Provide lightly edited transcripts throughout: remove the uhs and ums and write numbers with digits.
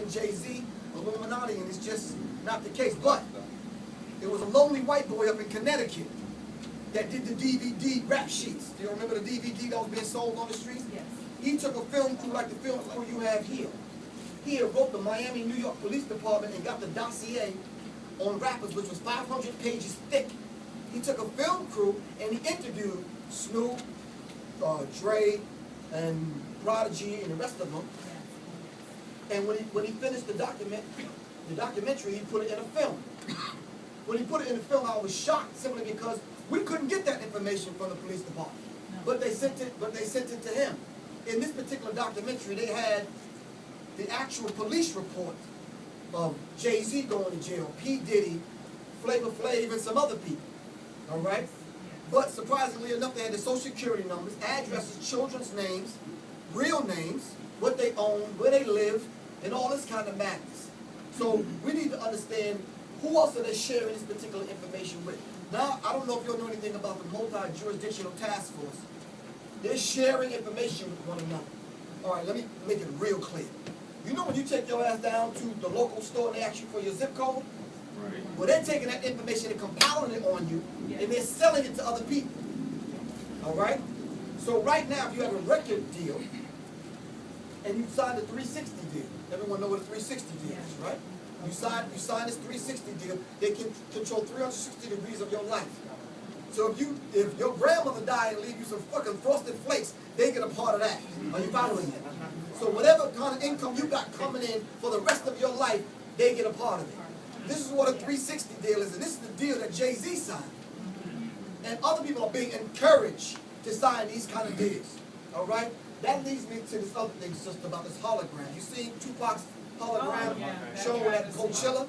calling Jay-Z Illuminati, and it's just not the case. But there was a lonely white boy up in Connecticut that did the DVD rap sheets. Do you remember the DVD that was being sold on the streets? Yes. He took a film crew like the film crew you have here. He wrote the Miami, New York Police Department and got the dossier on rappers, which was 500 pages thick. He took a film crew and he interviewed Snoop, Dre, and Prodigy, and the rest of them. And when he finished the documentary, he put it in a film. When he put it in the film, I was shocked simply because we couldn't get that information from the police department. No. But they sent it to him. In this particular documentary, they had the actual police report of Jay-Z going to jail, P. Diddy, Flavor Flav, and some other people. All right? But surprisingly enough, they had the social security numbers, addresses, children's names, real names, what they own, where they live, and all this kind of madness. So we need to understand who else are they sharing this particular information with. Now, I don't know if you all know anything about the multi-jurisdictional task force. They're sharing information with one another. All right, let me make it real clear. You know when you take your ass down to the local store and they ask you for your zip code? Right. Well, they're taking that information and compiling it on you, and they're selling it to other people. All right? So right now, if you have a record deal, and you signed a 360 deal, everyone know what a 360 deal is, right? You sign this 360 deal, they can control 360 degrees of your life. So if your grandmother died and leave you some fucking frosted flakes, they get a part of that. Are you following that? So whatever kind of income you got coming in for the rest of your life, they get a part of it. This is what a 360 deal is, and this is the deal that Jay-Z signed. And other people are being encouraged to sign these kind of deals. All right? That leads me to this other thing, sister, about this hologram. You see Tupac's hologram shown at Coachella?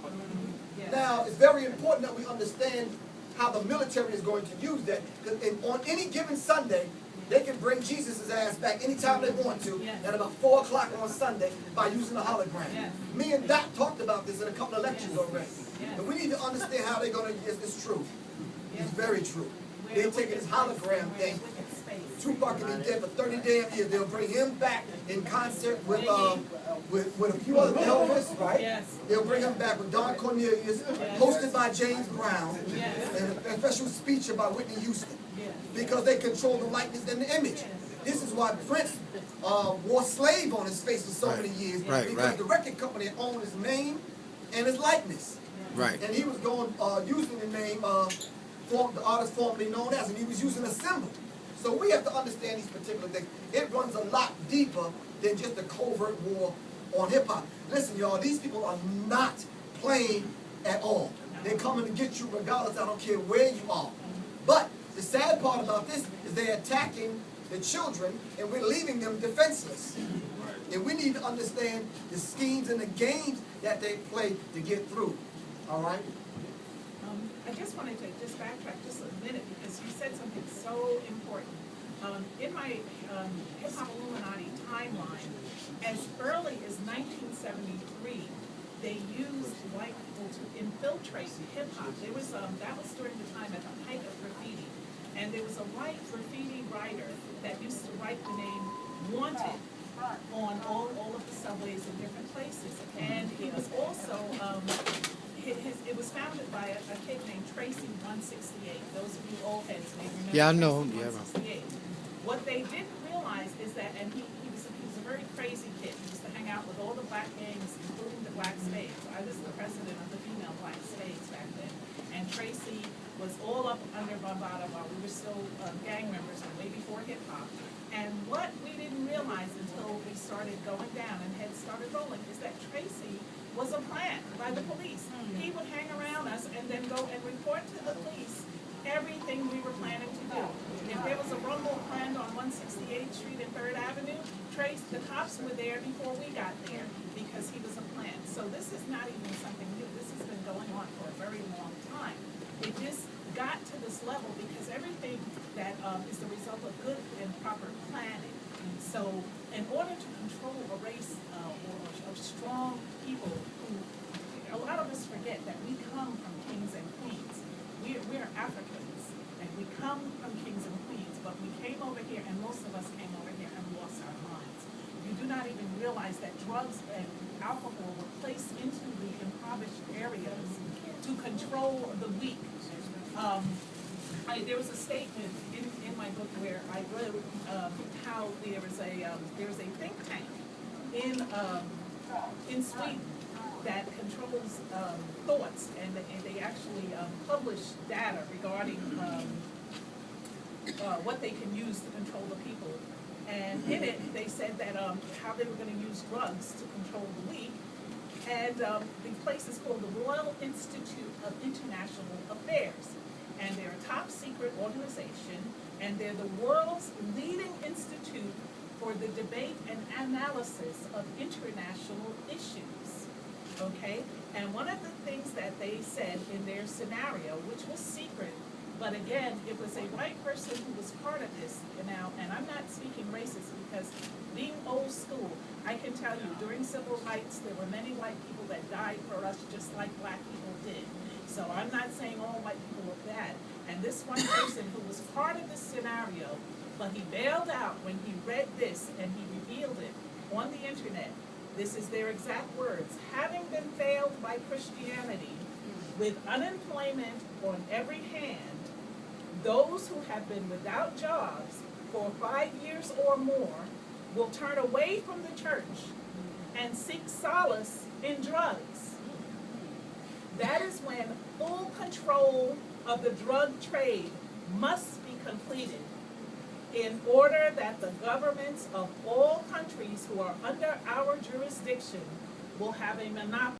Now, it's very important that we understand how the military is going to use that. Because on any given Sunday, they can bring Jesus' ass back anytime they want to at about 4 o'clock on Sunday by using a hologram. Me and Doc talked about this in a couple of lectures already. And we need to understand how they're going to use this. It's true. It's very true. They're taking this hologram thing. Tupac can be dead for 30 damn years. They'll bring him back in concert with a few other Elvis, right? Yes. They'll bring him back with Don Cornelius, hosted by James Brown, and a special speech by Whitney Houston. Because they control the likeness and the image. This is why Prince wore slave on his face for so many years. Because the record company owned his name and his likeness. Right. And he was going using the name the artist formerly known as, and he was using a symbol. So we have to understand these particular things. It runs a lot deeper than just a covert war on hip-hop. Listen, y'all, these people are not playing at all. They're coming to get you regardless. I don't care where you are. But the sad part about this is they're attacking the children, and we're leaving them defenseless. And we need to understand the schemes and the games that they play to get through. All right? I just wanted to just backtrack just a minute because you said something so important. In my hip-hop Illuminati timeline, as early as 1973, they used white people to infiltrate hip-hop. There was that was during the time at the height of graffiti, and there was a white graffiti writer that used to write the name "Wanted" on all of the subways in different places, and he was also. It was founded by a kid named Tracy 168. Those of you old heads may remember. Yeah, I know him. Yeah. What they didn't realize is that, and he was a very crazy kid. He used to hang out with all the black gangs, including the Black Spades. I was the president of the female Black Spades back then, and Tracy was all up under Bombada while we were still gang members, and way before hip hop. And what we didn't realize until we started going down and heads started rolling is that Tracy was a plan by the police. He would hang around us and then go and report to the police everything we were planning to do. If there was a rumble planned on 168th Street and 3rd Avenue, the cops were there before we got there because he was a plan. So this is not even something new. This has been going on for a very long time. It just got to this level because everything that is the result of good and proper planning. So in order to control a race of strong people who, a lot of us forget that we come from kings and queens. We are Africans, and we come from kings and queens, but we came over here, and most of us came over here and lost our minds. You do not even realize that drugs and alcohol were placed into the impoverished areas to control the weak. There was a statement in my book where I wrote how there is a think tank in Sweden that controls thoughts, and they actually publish data regarding what they can use to control the people. And in it, they said that how they were going to use drugs to control the weak. And the place is called the Royal Institute of International Affairs. And they're a top secret organization, and they're the world's leading institute for the debate and analysis of international issues. Okay? And one of the things that they said in their scenario, which was secret, but again, it was a white person who was part of this now, and I'm not speaking racist because being old school, I can tell you during civil rights there were many white people that died for us just like black people did. So I'm not saying all white people were bad. And this one person who was part of this scenario, but he bailed out when he read this and he revealed it on the internet. This is their exact words. Having been failed by Christianity with unemployment on every hand, those who have been without jobs for 5 years or more will turn away from the church and seek solace in drugs. That is when full control of the drug trade must be completed in order that the governments of all countries who are under our jurisdiction will have a monopoly